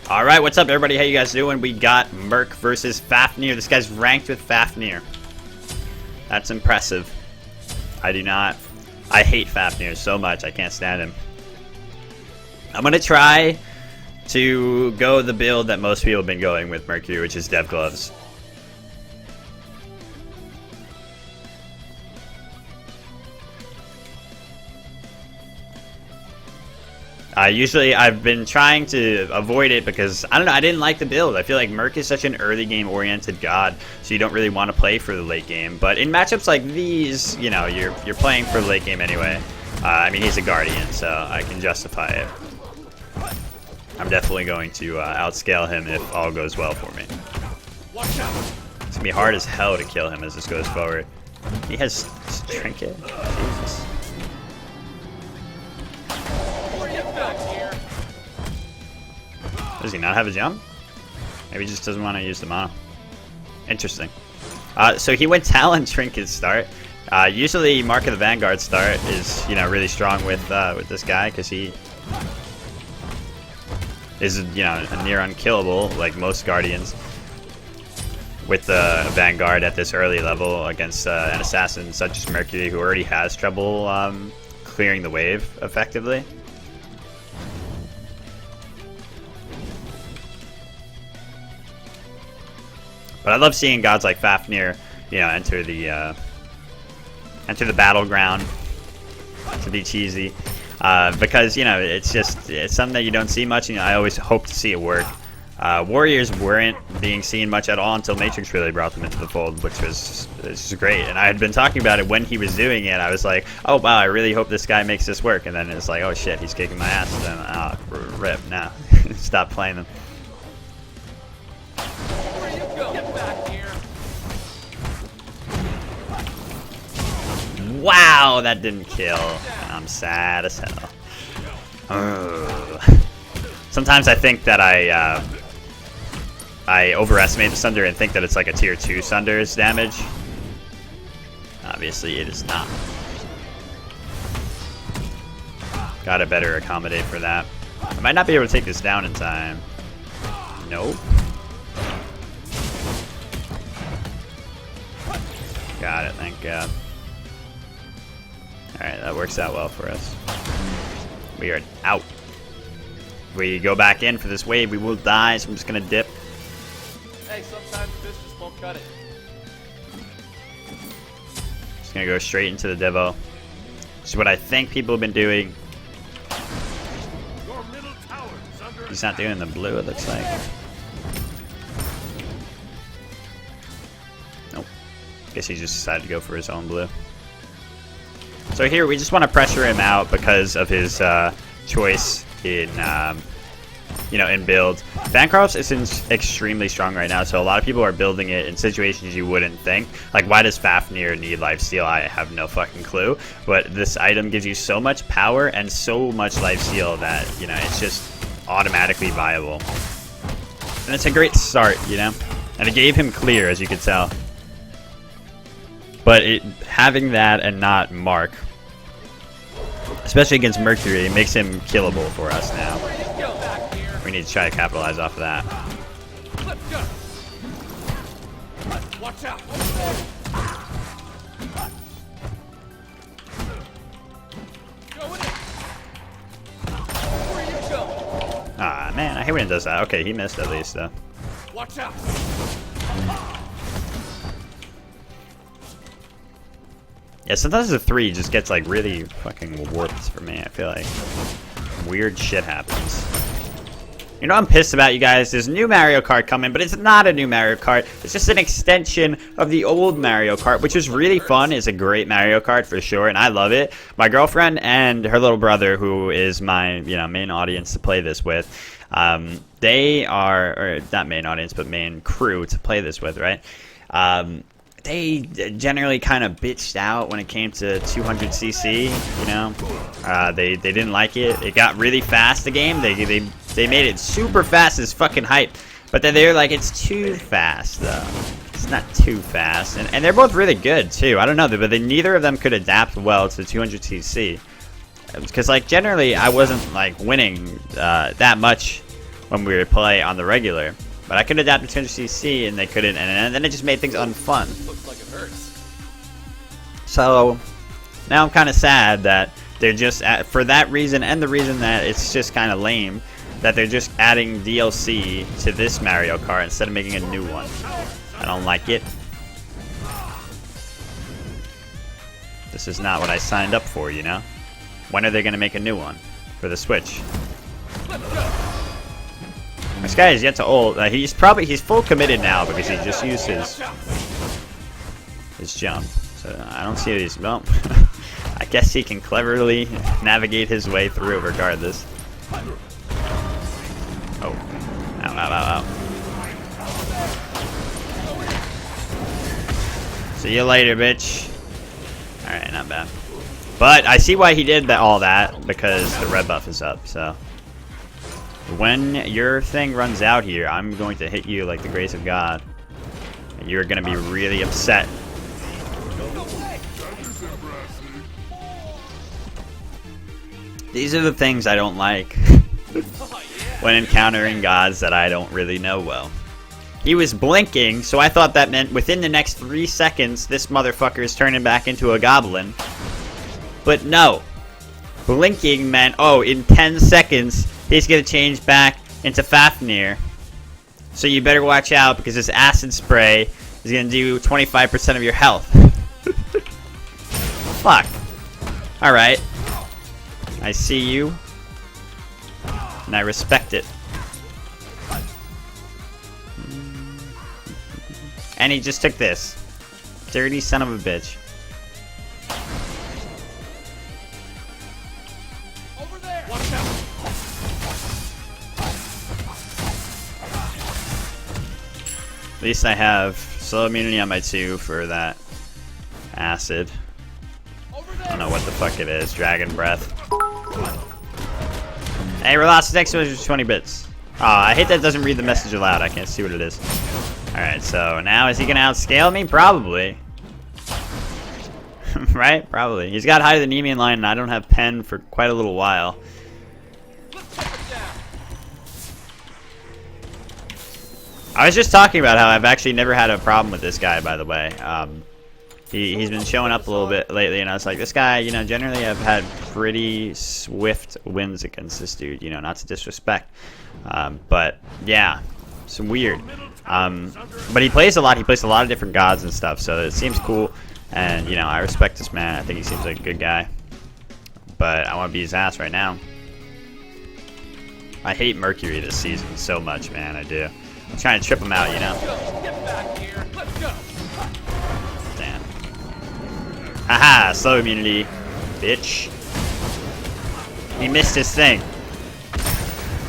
Alright, what's up everybody? How you guys doing? We got Merc versus Fafnir. This guy's ranked with Fafnir. That's impressive. I hate Fafnir so much. I can't stand him. I'm gonna try to go the build that most people have been going with Mercury, which is Dev Gloves. Usually I've been trying to avoid it because, I don't know, I didn't like the build. I feel like Merc is such an early game oriented god, so you don't really want to play for the late game. But in matchups like these, you know, you're playing for the late game anyway. I mean, he's a Guardian, so I can justify it. I'm definitely going to outscale him if all goes well for me. It's going to be hard as hell to kill him as this goes forward. He has Trinket? Jesus. Does he not have a jump? Maybe he just doesn't want to use the mana. Interesting. So he went Talon Trinket start. Usually Mark of the Vanguard start is, you know, really strong with this guy because he is, you know, a near unkillable like most Guardians with the Vanguard at this early level against an assassin such as Mercury, who already has trouble clearing the wave effectively. But I love seeing gods like Fafnir, you know, enter the battleground to be cheesy, because, you know, it's something that you don't see much, and I always hope to see it work. Warriors weren't being seen much at all until Matrix really brought them into the fold, which was great. And I had been talking about it when he was doing it. I was like, oh wow, I really hope this guy makes this work. And then it's like, oh shit, he's kicking my ass. And then, rip, now, stop playing them. Wow, that didn't kill. I'm sad as hell. Ugh. Sometimes I think that I overestimate the Sunder and think that it's like a tier 2 Sunder's damage. Obviously, it is not. Gotta better accommodate for that. I might not be able to take this down in time. Nope. Got it, thank God. Alright, that works out well for us. We are out. If we go back in for this wave, we will die, so I'm just gonna dip. Hey, sometimes this just won't cut it. Just gonna go straight into the Devo. Which is what I think people have been doing. Your middle tower is under He's not doing the blue, it looks like. Nope. Guess he just decided to go for his own blue. So here we just want to pressure him out because of his choice in, you know, in build. Bancroft is extremely strong right now, so a lot of people are building it in situations you wouldn't think. Like, why does Fafnir need lifesteal? I have no fucking clue. But this item gives you so much power and so much lifesteal that, you know, it's just automatically viable. And it's a great start, you know? And it gave him clear, as you could tell. But having that and not Mark, especially against Mercury, makes him killable for us now. We need to try to capitalize off of that. Let's go. Watch out. Where you go? Ah, man, I hate when it does that. Okay, he missed at least, though. Watch out. Yeah, sometimes the 3 just gets, like, really fucking warped for me. I feel like weird shit happens. You know, I'm pissed about, you guys. There's a new Mario Kart coming, but it's not a new Mario Kart. It's just an extension of the old Mario Kart, which is really fun. It's a great Mario Kart for sure, and I love it. My girlfriend and her little brother, who is my, you know, main audience to play this with, they are, or not main audience, but main crew to play this with, right? They generally kind of bitched out when it came to 200cc, you know? They didn't like it. It got really fast, the game. They made it super fast as fucking hype. But then they were like, it's too fast, though. It's not too fast. And they're both really good, too. I don't know, but neither of them could adapt well to 200cc. Because, like, generally, I wasn't, like, winning that much when we would play on the regular. But I could adapt to 200cc and they couldn't, and then it just made things unfun. Looks like it hurts. So now I'm kind of sad that they're just for that reason and the reason that it's just kind of lame that they're just adding DLC to this Mario Kart instead of making a new one. I don't like it. This is not what I signed up for, you know? When are they going to make a new one for the Switch? This guy is yet to ult. He's full committed now because he just used his jump. So I don't see these. Well, I guess he can cleverly navigate his way through regardless. Oh. Ow, ow, ow, ow. See you later, bitch. Alright, not bad. But I see why he did all that, because the red buff is up, so. When your thing runs out here, I'm going to hit you like the grace of God. And you're going to be really upset. These are the things I don't like when encountering gods that I don't really know well. He was blinking, so I thought that meant within the next 3 seconds, this motherfucker is turning back into a goblin. But no. Blinking meant, oh, in 10 seconds, he's going to change back into Fafnir. So you better watch out, because this acid spray is going to do 25% of your health. Fuck. Alright. I see you. And I respect it. And he just took this. Dirty son of a bitch. Over there. Watch out. At least I have slow immunity on my 2 for that acid. I don't know what the fuck it is. Dragon breath. Hey, Relas, next one is 20 bits. Oh, I hate that it doesn't read the message aloud. I can't see what it is. Alright, so now is he gonna outscale me? Probably. Right? Probably. He's got higher than Nemean line, and I don't have pen for quite a little while. I was just talking about how I've actually never had a problem with this guy, by the way. He's been showing up a little bit lately, and I was like, this guy, you know, generally I've had pretty swift wins against this dude, you know, not to disrespect. But, yeah, it's weird. But he plays a lot. He plays a lot of different gods and stuff, so it seems cool. And, you know, I respect this man. I think he seems like a good guy. But I want to beat his ass right now. I hate Mercury this season so much, man. I do. I'm trying to trip him out, you know? Get back here. Let's go. Damn. Haha, slow immunity, bitch. He missed his thing.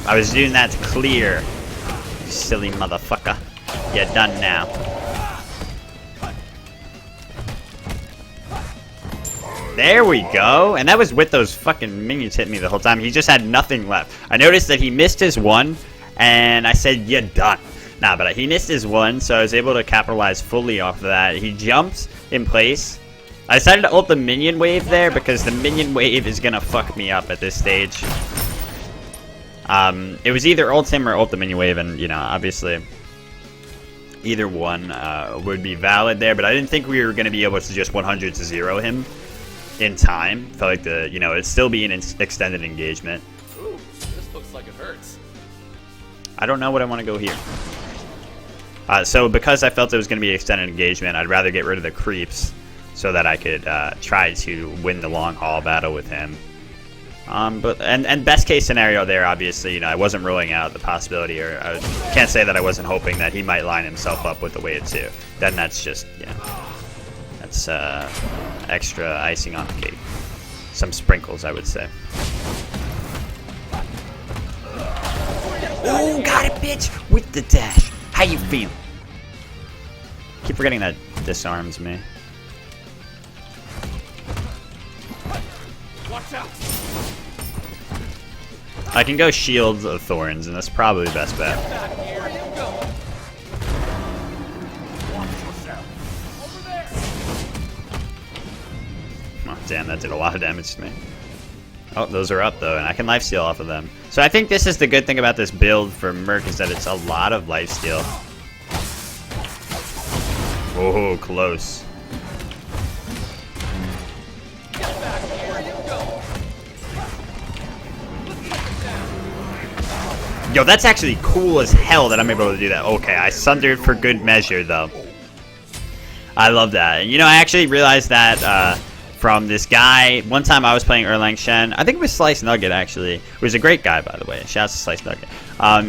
I was doing that to clear. You silly motherfucker. You're done now. There we go. And that was with those fucking minions hitting me the whole time. He just had nothing left. I noticed that he missed his one, and I said, you're done. Nah, but he missed his one, so I was able to capitalize fully off of that. He jumped in place. I decided to ult the minion wave there because the minion wave is gonna fuck me up at this stage. It was either ult him or ult the minion wave, and, you know, obviously either one would be valid there, but I didn't think we were gonna be able to just 100 to 0 him in time. Felt like it'd still be an extended engagement. Ooh, this looks like it hurts. I don't know what I want to go here. So because I felt it was going to be extended engagement, I'd rather get rid of the creeps so that I could try to win the long haul battle with him. But best case scenario there, obviously, you know, I wasn't ruling out the possibility, or I can't say that I wasn't hoping that he might line himself up with the wave too. Then that's just, yeah, that's extra icing on the cake. Some sprinkles, I would say. Oh, got it, bitch! With the dash. How you feel? Keep forgetting that disarms me. Watch out. I can go Shields of Thorns, and that's probably the best bet. Back here. Where you going? Watch yourself. Over there. Oh, damn, that did a lot of damage to me. Oh, those are up though, and I can lifesteal off of them. So I think this is the good thing about this build for Merc is that it's a lot of lifesteal. Whoa, close. Get back here. Where you going? Let's take it down. Yo, that's actually cool as hell that I'm able to do that. Okay, I sundered for good measure though. I love that. And you know, I actually realized that from this guy. One time I was playing Erlang Shen. I think it was Slice Nugget, actually. He was a great guy, by the way. Shouts to Slice Nugget.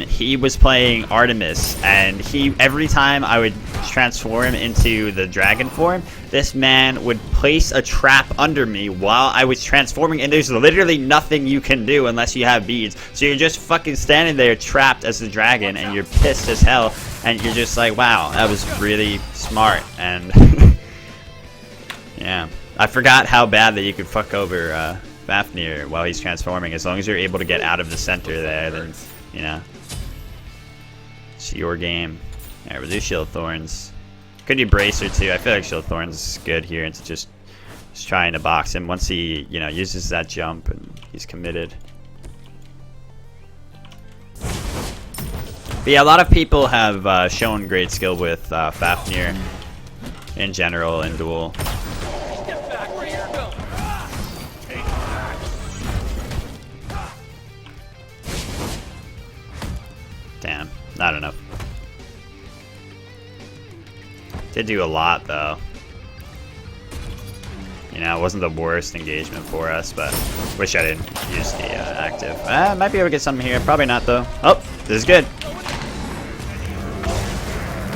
He was playing Artemis, and every time I would transform into the dragon form, this man would place a trap under me while I was transforming, and there's literally nothing you can do unless you have beads. So you're just fucking standing there trapped as the dragon, and you're pissed as hell, and you're just like, wow, that was really smart. And yeah. I forgot how bad that you could fuck over Fafnir while he's transforming. As long as you're able to get out of the center there, then, you know, it's your game. Alright, we'll do Shield Thorns. Could do Bracer too. I feel like Shield Thorns is good here. It's just trying to box him. Once he, you know, uses that jump and he's committed. But yeah, a lot of people have shown great skill with Fafnir in general in Duel. Damn, not enough. Did do a lot though. You know, it wasn't the worst engagement for us, but wish I didn't use the active. Might be able to get something here. Probably not though. Oh, this is good.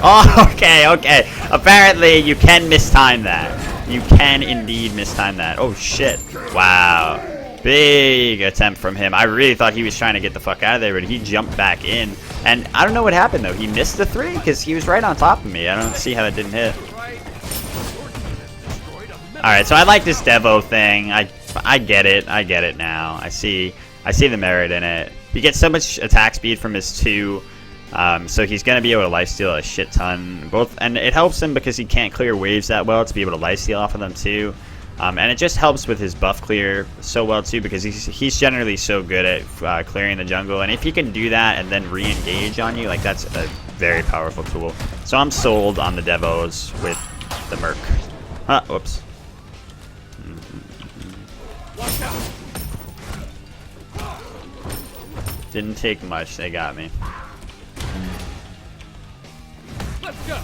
Oh, okay, okay. Apparently you can mistime that. You can indeed mistime that. Oh shit. Wow. Big attempt from him. I really thought he was trying to get the fuck out of there, but he jumped back in. And I don't know what happened though. He missed the 3 because he was right on top of me. I don't see how that didn't hit. Alright, so I like this Devo thing. I get it. I get it now. I see the merit in it. He gets so much attack speed from his 2. So he's going to be able to lifesteal a shit ton. And it helps him because he can't clear waves that well to be able to lifesteal off of them too. And it just helps with his buff clear so well too because he's generally so good at clearing the jungle. And if he can do that and then re-engage on you, like that's a very powerful tool. So I'm sold on the Devos with the Merc. Whoops. Didn't take much. They got me. Let's go.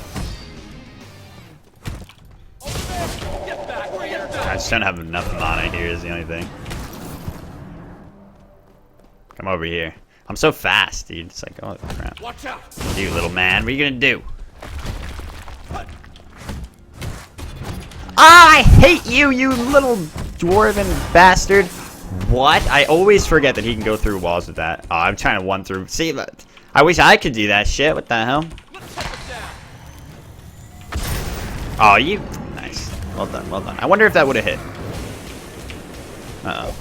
Get back where you're I just don't have enough mana here is the only thing. Come over here. I'm so fast, dude. It's like, oh crap. Watch out. You little man, what are you gonna do? I hate you, you little dwarven bastard. What? I always forget that he can go through walls with that. Oh, I'm trying to 1 through. See, I wish I could do that shit. What the hell? Oh, you. Nice. Well done, well done. I wonder if that would have hit. Uh-oh.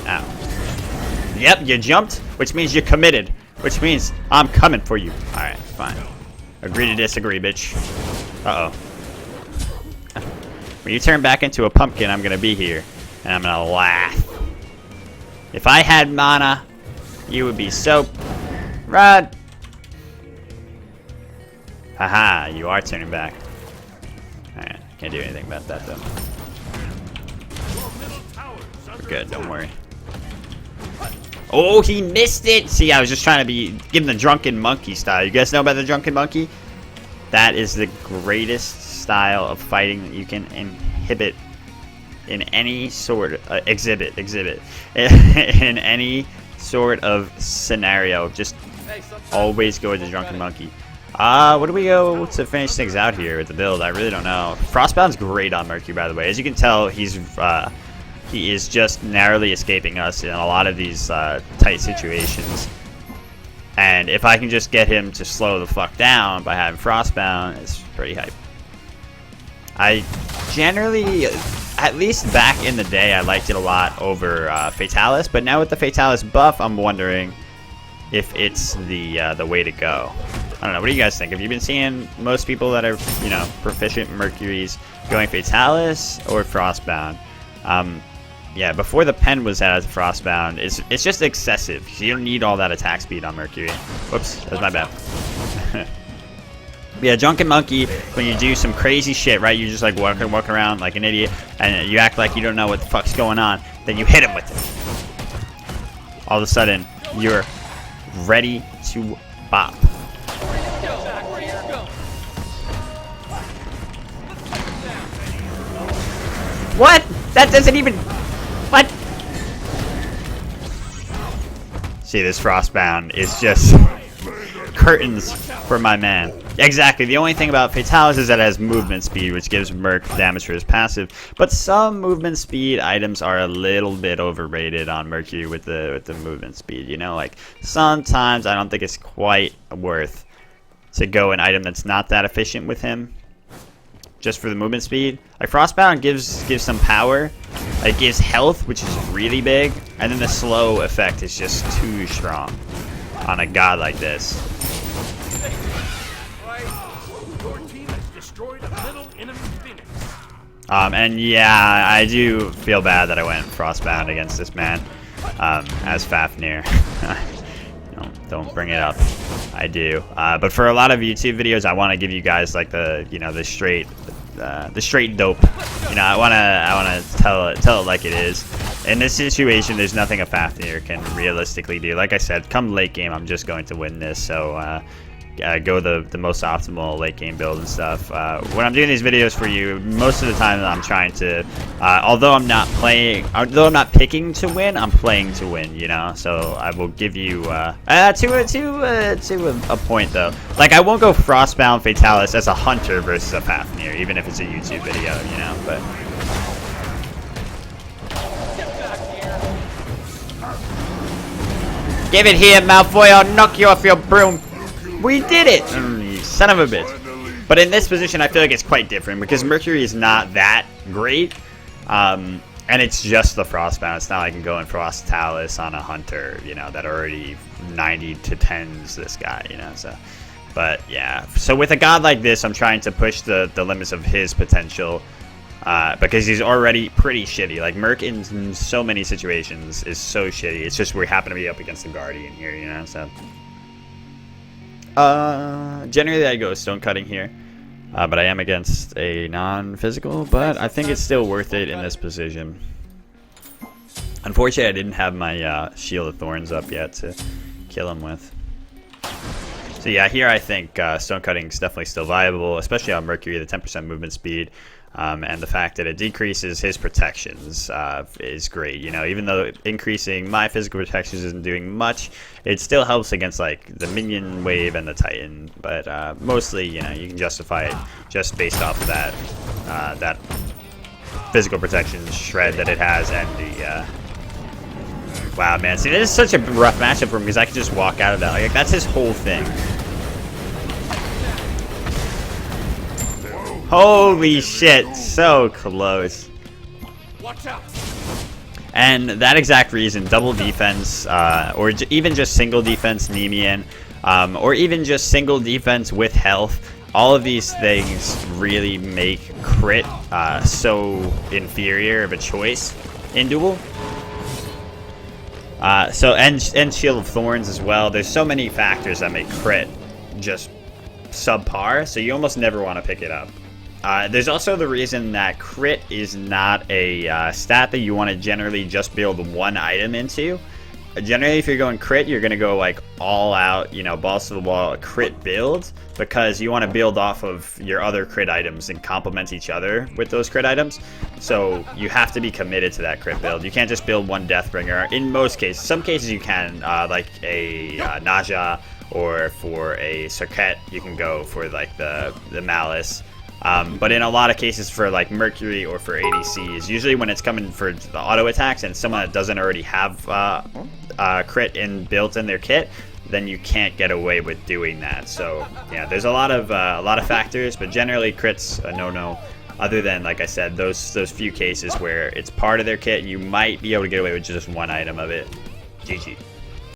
Ow. Yep, you jumped, which means you're committed. Which means I'm coming for you. Alright, fine. Agree to disagree, bitch. Uh-oh. When you turn back into a pumpkin, I'm gonna be here. And I'm gonna laugh. If I had mana, you would be so... Run! Haha, you are turning back. Alright, can't do anything about that though. We're good, don't worry. Oh, he missed it! See, I was just trying to give him the drunken monkey style. You guys know about the drunken monkey? That is the greatest style of fighting that you can inhibit in any sort of exhibit in any sort of scenario. Just always go with the drunken monkey. What do we go to finish things out here with the build? I really don't know. Frostbound's great on Mercury, by the way. As you can tell, he is just narrowly escaping us in a lot of these tight situations. And if I can just get him to slow the fuck down by having Frostbound, it's pretty hype. I generally, at least back in the day, I liked it a lot over Fatalis, but now with the Fatalis buff, I'm wondering if it's the way to go. I don't know. What do you guys think? Have you been seeing most people that are, you know, proficient Mercuries going Fatalis or Frostbound? yeah, before the pen was added to Frostbound, it's just excessive. You don't need all that attack speed on Mercury. Whoops, that's my bad. Yeah, Drunken Monkey, when you do some crazy shit, right? You just like walk around like an idiot, and you act like you don't know what the fuck's going on. Then you hit him with it. All of a sudden, you're ready to bop. Get back where you're going. What? That doesn't even... What? See, this Frostbound is just curtains for my man. Exactly. The only thing about Fatalis is that it has movement speed, which gives Merc damage for his passive. But some movement speed items are a little bit overrated on Mercury with the movement speed. You know, like sometimes I don't think it's quite worth to go an item that's not that efficient with him, just for the movement speed. Like Frostbound gives some power. It gives health, which is really big, and then the slow effect is just too strong on a god like this. Your team has destroyed a middle enemy Phoenix. And yeah, I do feel bad that I went Frostbound against this man as Fafnir. Don't bring it up. I do. But for a lot of YouTube videos, I want to give you guys like the straight dope. You know, I wanna tell it like it is. In this situation, there's nothing a Fafnir can realistically do. Like I said, come late game, I'm just going to win this. So go the most optimal late game build and stuff. When I'm doing these videos for you, most of the time I'm trying to, although I'm not picking to win, I'm playing to win. You know, so I will give you to a point though. Like I won't go Frostbound Fatalis as a hunter versus a Fafnir, even if it's a YouTube video. You know, but. Give it here, Malfoy, I'll knock you off your broom. We did it! You son of a bitch. But in this position, I feel like it's quite different because Mercury is not that great. And it's just the Frostbound. It's not like I can go in Frostalis on a hunter, you know, that already 90 to 10s this guy, you know, so. But yeah, so with a god like this, I'm trying to push the limits of his potential. Because he's already pretty shitty. Like, Merc in so many situations is so shitty. It's just we happen to be up against the Guardian here, you know, so. Generally I go stone cutting here. But I am against a non-physical, but I think it's still worth it in this position. Unfortunately, I didn't have my Shield of Thorns up yet to kill him with. So yeah, here I think stone cutting is definitely still viable, especially on Mercury, the 10% movement speed. And the fact that it decreases his protections is great. You know, even though increasing my physical protections isn't doing much, it still helps against like the minion wave and the Titan. But mostly, you know, you can justify it just based off of that physical protection shred that it has and the. Wow, man! See, this is such a rough matchup for him because I can just walk out of that. Like that's his whole thing. Holy shit, so close. Watch out. And that exact reason, double defense, or even just single defense Nemean, or even just single defense with health, all of these things really make crit so inferior of a choice in Duel. And Shield of Thorns as well. There's so many factors that make crit just subpar, so you almost never want to pick it up. There's also the reason that crit is not a stat that you want to generally just build one item into. Generally, if you're going crit, you're going to go like all out, you know, balls to the wall crit build, because you want to build off of your other crit items and complement each other with those crit items. So you have to be committed to that crit build. You can't just build one Deathbringer. In most cases, some cases you can, like a Naja, or for a Circuit, you can go for like the Malice. But in a lot of cases for like Mercury or for ADCs, usually when it's coming for the auto attacks and someone that doesn't already have crit built in their kit, then you can't get away with doing that. So yeah, there's a lot of factors, but generally crit's a no-no. Other than, like I said, those few cases where it's part of their kit, you might be able to get away with just one item of it. GG.